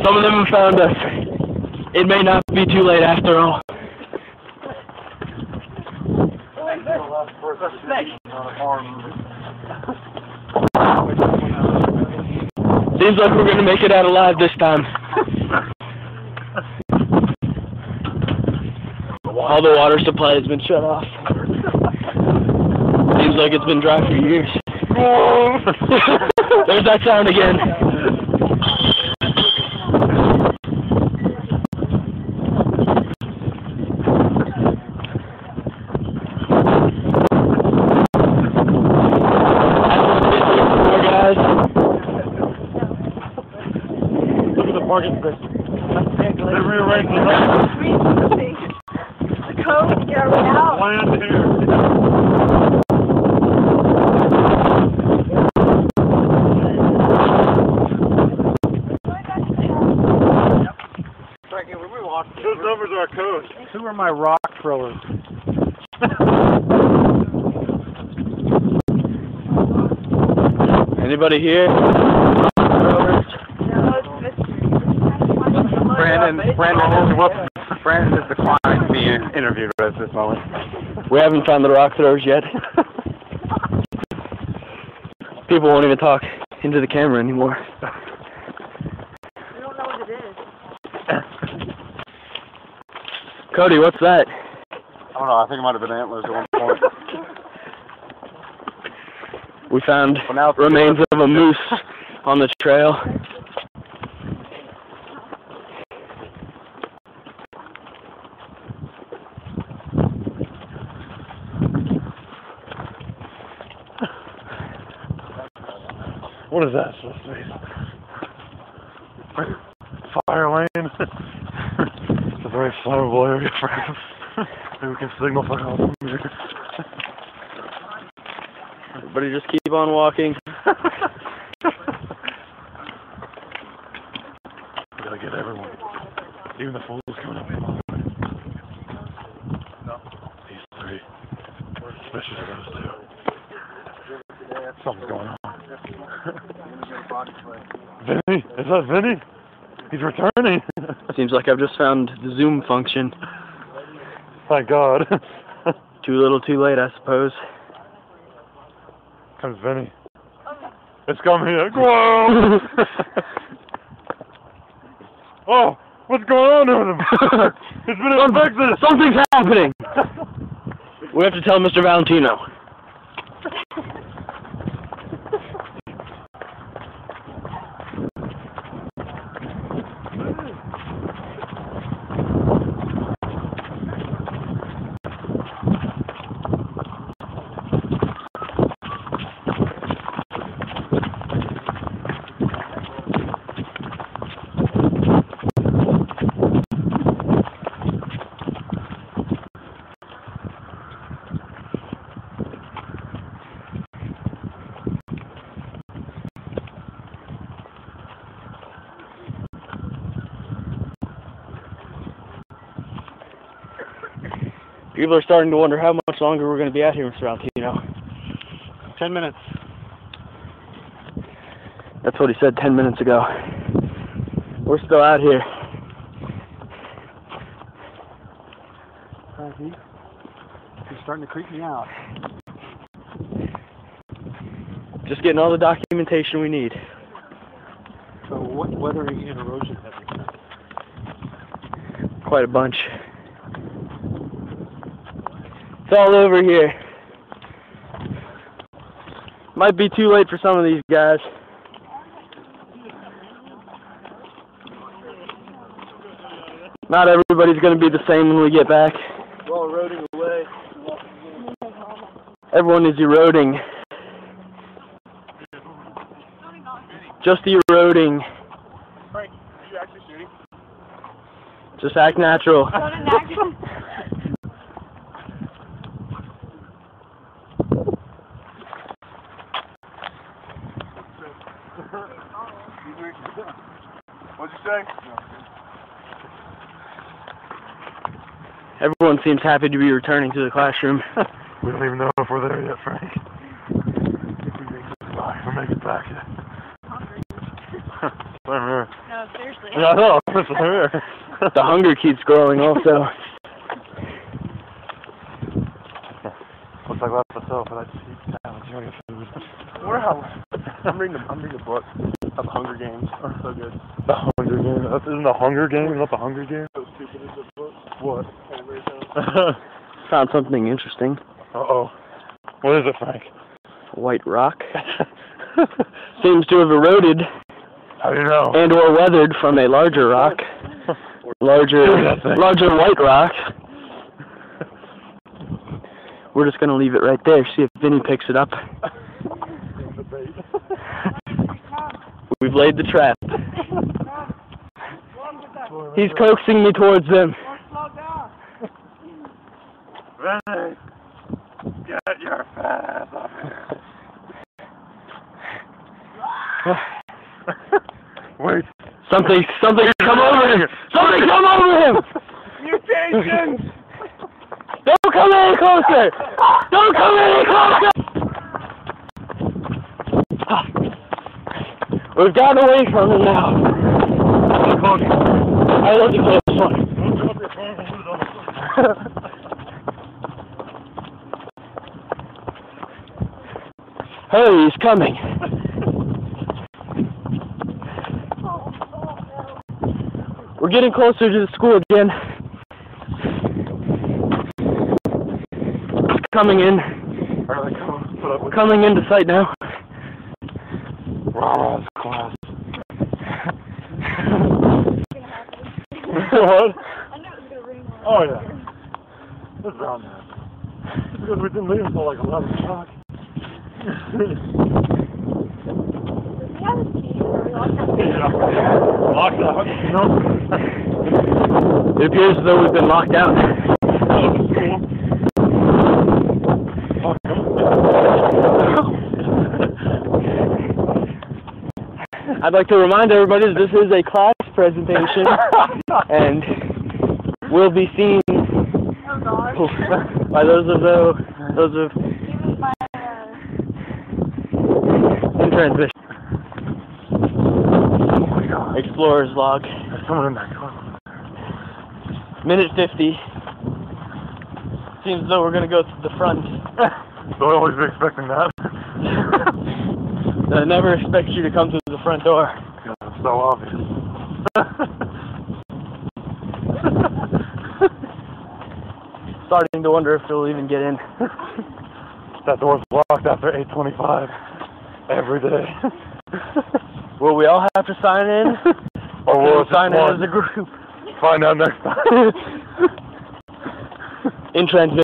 Some of them have found us. It may not be too late after all. Seems like we're gonna make it out alive this time. All the water supply has been shut off. Seems like it's been dry for years. There's that sound again. Look at the parking space. They rearranged the Code, get out. land here. Frankie, we walked. Those numbers are code. Who are my rock throwers? Anybody here? Brandon is declined to be interviewed at this moment. We haven't found the rock throwers yet. People won't even talk into the camera anymore. We don't know what it is. Kody, what's that? I don't know, I think it might have been antlers at one point. We found remains of a moose on the trail. What is that supposed to be? Fire lane? It's a very flammable area for us. Maybe we can signal for help from here. Everybody just keep on walking. We gotta get everyone. Even the fools coming up here. These three. Especially those two. Something's going on. Vinny? Is that Vinny? He's returning. Seems like I've just found the Zoom function. Thank God. Too little, too late, I suppose. Comes Vinny. It's coming here. Whoa! Oh, what's going on with him? It's been infected. Something's happening. We have to tell Mr.Valentino. People are starting to wonder how much longer we're going to be out here, Mr. Valentino. 10 minutes. That's what he said 10 minutes ago. We're still out here. Frankie, you're starting to creep me out. Just getting all the documentation we need. So what weathering and erosion have you done? Quite a bunch. It's all over here. Might be too late for some of these guys. Not everybody's going to be the same when we get back. We're all eroding away. Everyone is eroding. Just eroding. Frank, are you actually shooting? Just act natural. What'd you say? Everyone seems happy to be returning to the classroom. We don't even know if we're there yet, Frank. If we make it back yet. No, seriously. Yeah, I know. It's here. The hunger keeps growing also. Looks like that's myself, but I just eat sandwich. I get food. I'm reading a book of Hunger Games. Oh, so good. The Hunger Games? Isn't the Hunger Games not the Hunger Games? So stupid is the book. What? Found something interesting. Uh-oh. What is it, Frank? White rock. Seems to have eroded How do you know? and or weathered from a larger rock. Larger white rock. We're just going to leave it right there, see if Vinny picks it up. We've laid the trap. He's coaxing me towards them. Vinny, get your fat off here. Wait. Something come over him! Something come over him! Mutations! Don't come any closer! Don't come any closer! We've gotten away from him now. I love the close one. Hurry, he's coming. We're getting closer to the school again. Coming in. We're coming into sight now. Rah, class. What? I knew it was gonna rain. Oh, yeah. It's around there. Because we didn't leave until like 11 o'clock. Locked out. No. It appears as though we've been locked out. I'd like to remind everybody that this is a class presentation and will be seen by those of in transmission. Oh my God. Explorer's log. There's someone in that car. Minute 50. Seems as though we're going to go to the front. So I always be expecting that. I never expect you to come to the front door. God, it's so obvious. Starting to wonder if we'll even get in. That door's locked after 8:25 every day. Will we all have to sign in? Or will it sign in as a group? Find out next time. In transmission.